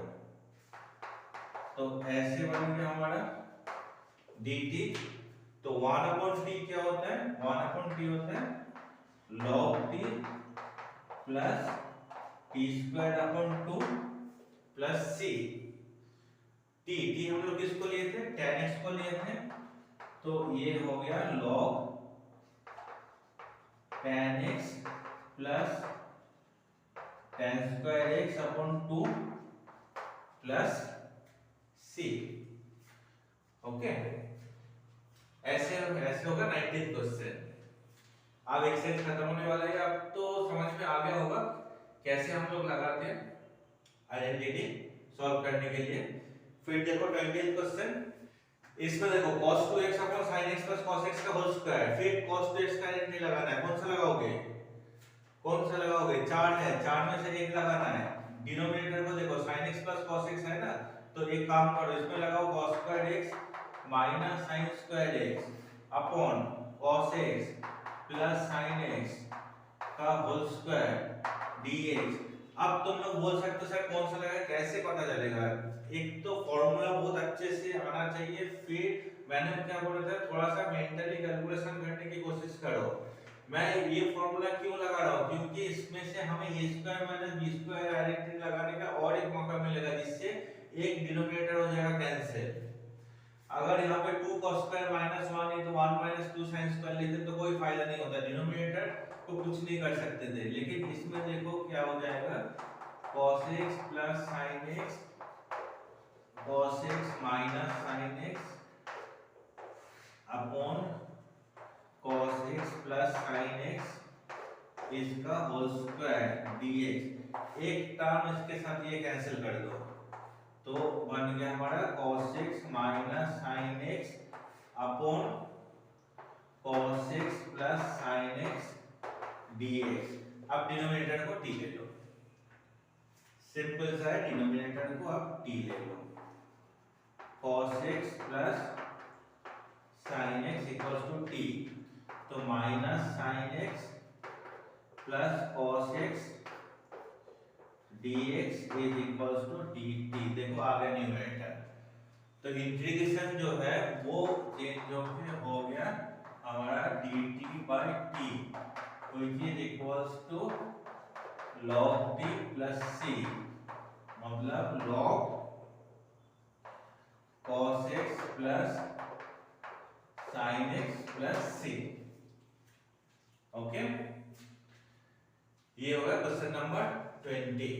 तो ऐसे बन गया हमारा dt। तो 1 अपॉन t क्या होता है, 1 अपॉन t होता है log t plus t square upon 2 plus c। t हम लोग किसको लिए थे, tan x को लिए थे, तो ये हो गया log tan x plus tan square x upon 2 plus c। Okay, ऐसे होगा 19th क्वेश्चन। अब एक्सरसाइज खत्म होने वाला है, अब तो समझ में आ गया होगा कैसे हम लोग लगाते हैं आइडेंटिटी सॉल्व करने के लिए। फिर देखो 20th क्वेश्चन, इसमें देखो cos 2x upon sin x plus cos x का होल स्क्वायर, फिर cos 2x का एंट्री लगाना है। कौन सा लगाओगे? कौन सा लगाओगे? 4 है, 4 में से एक लगाना है। डिनोमिनेटर को देखो sin x plus cos x है ना, तो एक काम करो, इसमें लगाओ cos square x minus sin square x upon cos x plus sin x का होल स्क्वायर dx। अब तुम लोग बोल सकते हो सर कौन सा लगाए, कैसे पता चलेगा? एक तो फॉर्मूला बहुत अच्छे से आना चाहिए, फिर मैंने क्या बोला था, थोड़ा सा मेंटली कैलकुलेशन करने की कोशिश करो। मैं ये फॉर्मूला क्यों लगा रहा हूँ, क्योंकि इसमें से हमें a square minus b square directly लगाने का और एक मौका मिलेगा, जिससे एक डिनोमिनेटर हो जाएगा कैंसिल। अगर यहाँ पे 2 cos स्क्वायर माइनस 1 है तो 1 माइनस 2 sin स्क्वायर लेते तो कोई फायदा नहीं होता, डिनोमिनेटर को कुछ नहीं कर सकते थे। लेकिन इसमें देखो क्या हो जाएगा, cos x plus sin x cos x minus sin x upon cos x plus sin x इसका होल स्क्वायर dx। एक टर्म इसके साथ ये कैंसिल कर दो तो बन गया हमारा cos x minus sin x upon cos x plus sin x dx। अब डिनोमिनेटर को t ले लो, सिंपल सा है, डिनोमिनेटर को आप t ले लो। cos x plus sin x equals to t, तो minus sin x plus cos x dx is equals to dt। देखो आ गया न्यूमरेटर, तो इंटीग्रेशन जो है वो चेंज हो गया हमारा dt by t, which is equals to log t plus c, मतलब log cos x plus sin x plus c। Okay, ये होगा क्वेश्चन नंबर 20।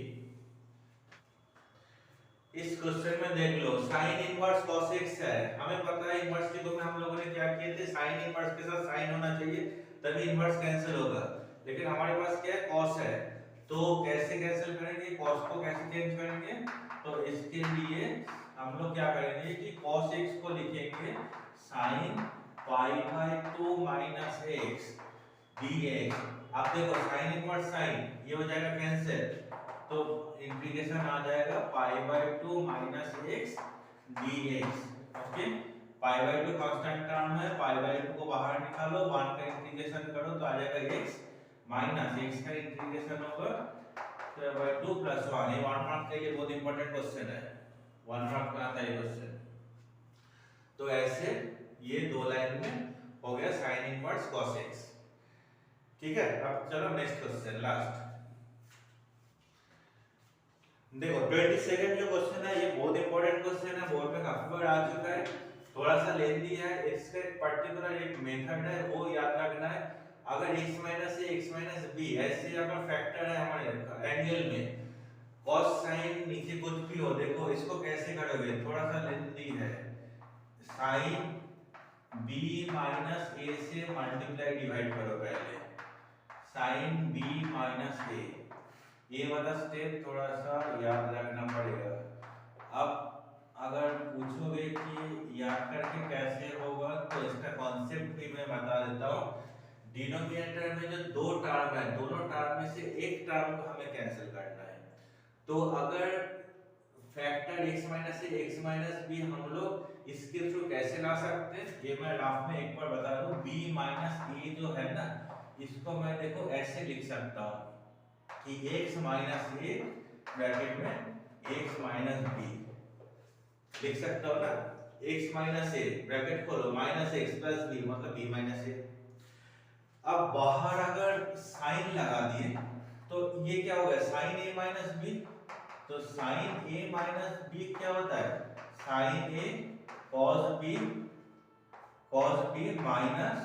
इस क्वेश्चन में देख लो sin इनवर्स cos x है, हमें पता है इनवर्स के दो में हम लोगों ने क्या किए थे, sin इनवर्स के साथ sin होना चाहिए तभी इनवर्स कैंसिल होगा, लेकिन हमारे पास क्या है, cos है, तो कैसे कैंसिल करेंगे, cos को कैसे चेंज करेंगे, तो इसके लिए हम लोग क्या करेंगे कि cos x को लिखेंगे sin pi by 2 minus x dx। अब देखो sin इनवर्स sin ये हो जाएगा कैंसिल, तो इंटीग्रेशन आ जाएगा pi by 2 minus x dx। Okay, pi by 2 constant term है, पाई बाय 2 को बाहर निकालो, 1 का इंटीग्रेशन करो तो आ जाएगा x माइनस x का इंटीग्रेशन होगा तो बाय 2 प्लस 1। ये 1 मार्क के लिए बहुत इंपॉर्टेंट क्वेश्चन है, 1 मार्क का आता है ये क्वेश्चन। तो ऐसे ये दो लाइन में हो गया sin इनवर्स cos x। ठीक है, अब चलो नेक्स्ट क्वेश्चन, लास्ट देखो 22nd जो क्वेश्चन है ये बहुत इंपॉर्टेंट क्वेश्चन है, बोर्ड में काफी बार आ चुका है, थोड़ा सा लेंथी है, इसका एक पर्टिकुलर एक मेथड है वो याद रखना है। अगर x minus a x minus b ऐसे अगर फैक्टर है हमारे एंगल में, cos sin नीचे कुछ भी हो, देखो इसको कैसे करोगे, थोड़ा सा लेंथी है, sin b माइनस a से मल्टीप्लाई डिवाइड करो पहले, sin b माइनस a, ये वाला स्टेप थोड़ा सा याद रखना पड़ेगा। अब अगर पूछोगे कि याद करके कैसे होगा, तो इसका कॉन्सेप्ट भी मैं बता देता हूँ। डिनोमिनेटर में जो दो टर्म है, दोनों टर्म में से एक टर्म को हमें कैंसिल करना है, तो अगर factor x minus a x minus b हम लोग इसके थ्रू कैसे ला सकते हैं, ये मैं लास्ट में एक बार बता दूं। b माइनस a जो है ना, इसको मैं देखो ऐसे लिख सकता हूँ कि x माइनस a ब्रैकेट में x माइनस b लिख सकता हो ना, x माइनस a ब्रैकेट खोलो माइनस x प्लस b मतलब b माइनस a। अब बाहर अगर साइन लगा दिए तो ये क्या होगा, साइन a माइनस b, तो साइन a माइनस b क्या होता है, sine a cos b minus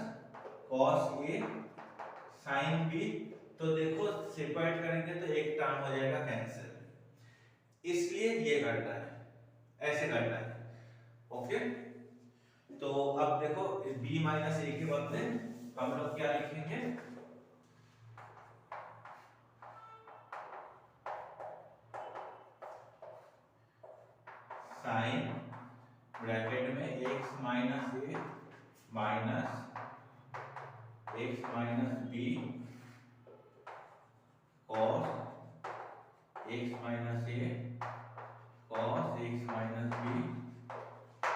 cos a sine b। तो देखो सेपरेट करेंगे तो एक टर्म हो जाएगा कैंसिल, इसलिए ये करना है, ऐसे करना है। ओके, तो अब देखो b माइनस a के बदले हम लोग क्या लिखेंगे, साइन ब्रैकेट में x minus A minus x minus b cos x minus a cos x minus b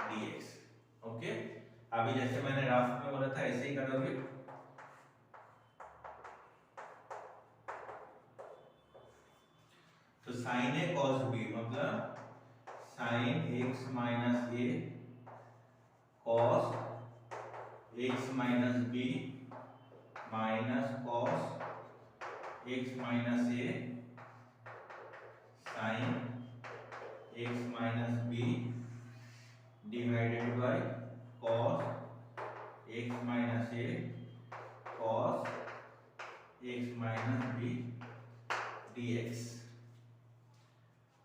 dx. Okay, अभी जैसे मैंने ग्राफ में बोला था ऐसे ही करोगे। तो साइन ए कॉस बी मतलब sine x minus a cos x minus B minus cos x minus a sine x minus b divided by cos x minus a cos x minus b dx.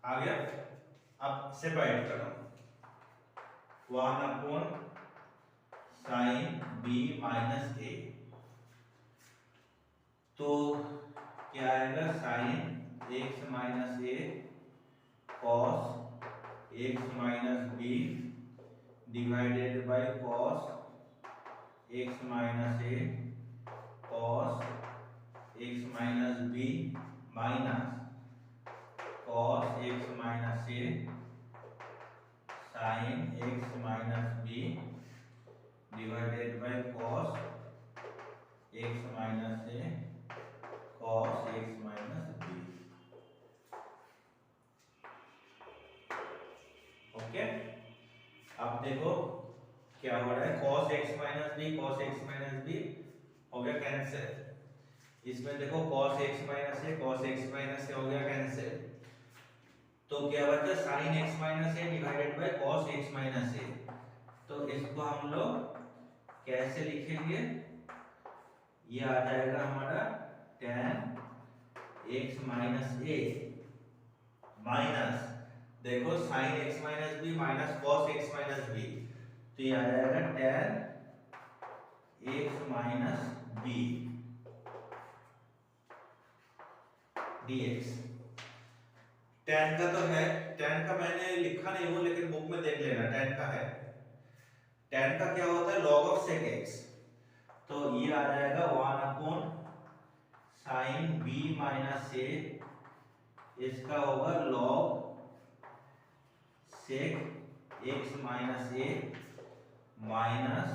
आ गया। अब separate करो, 1 upon sine b minus a, तो क्या आएगा sine x minus a cos x minus b divided by cos x minus a cos x minus B minus cos x minus a sine x minus b divided by cos x minus a cos x minus b. Okay, अब देखो क्या हो रहा है, cos x minus b cos x minus b हो गया cancel. इसमें देखो cos x minus a cos x minus a हो गया कैंसिल। तो क्या बचा sin x minus a divided by cos x minus a. तो इसको हम लोग कैसे लिखेंगे, ये आ जाएगा हमारा tan x माइनस ए माइनस देखो sin x minus B minus cos x minus B, तो ये आ जाएगा tan x minus B dx। tan का तो है, tan का मैंने लिखा नहीं हूं लेकिन बुक में देख लेना, tan का है। tan का क्या होता है, log of sec x, तो ये आ जाएगा 1 upon sign b minus a, इसका होगा log sec x minus a minus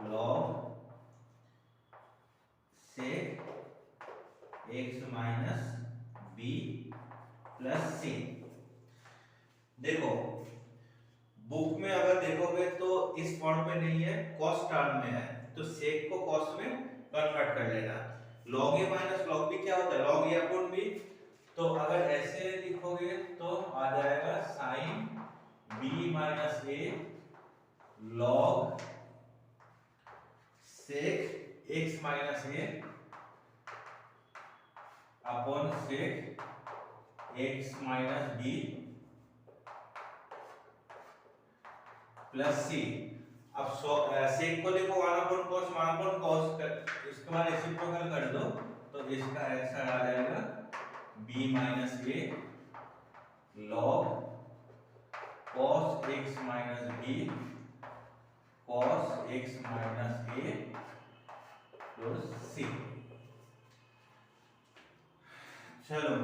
log sec x minus b plus c। देखो बुक में अगर देखोगे तो इस फॉर्म में नहीं है, cos टर्म में है, तो sec को cos में कन्वर्ट कर लेना। log a minus log b क्या होता है, log a अपॉन b, तो अगर ऐसे लिखोगे तो आ जाएगा sin b minus a log sec x minus a upon sec x minus b plus c। अब sec को देखो 1 अपॉन cos, इसके बाद रेसिप्रोकल कर दो, तो इसका आंसर आ जाएगा b minus a log cos x minus b cos x minus a plus c। चलो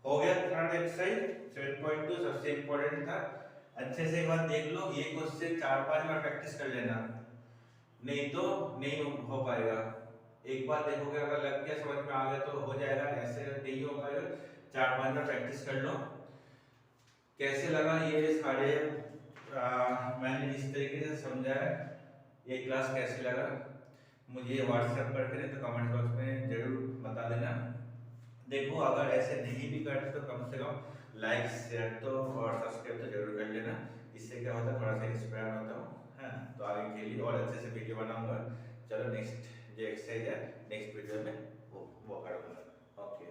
हो गया थर्ड एक्सरसाइज 7.2 सबसे इंपॉर्टेंट था। अच्छे से एक बार देख लो, ये क्वेश्चन 4-5 बार प्रैक्टिस कर लेना, नहीं तो नहीं हो पाएगा। एक बार देखोगे अगर लग गया समझ में आ गया तो हो जाएगा, ऐसे नहीं हो पाएगा। 4-5 बार प्रैक्टिस कर लो। कैसे लगा ये सारे मैंने जिस तरीके से समझाया, ये क्लास कैसे लगा मुझे व्हाट्सएप करके तो कमेंट बॉक्स में जरूर बता देना। देखो अगर ऐसे नहीं भी करते तो कम से कम लाइक शेयर तो और सब्सक्राइब तो जरूर कर लेना, इससे क्या होता है थोड़ा सा इंस्पायर होता हूँ, है तो आगे के लिए और अच्छे से वीडियो बनाऊंगा। चलो नेक्स्ट जो एक्सरसाइज है नेक्स्ट वीडियो में वो करूँगा। ओके।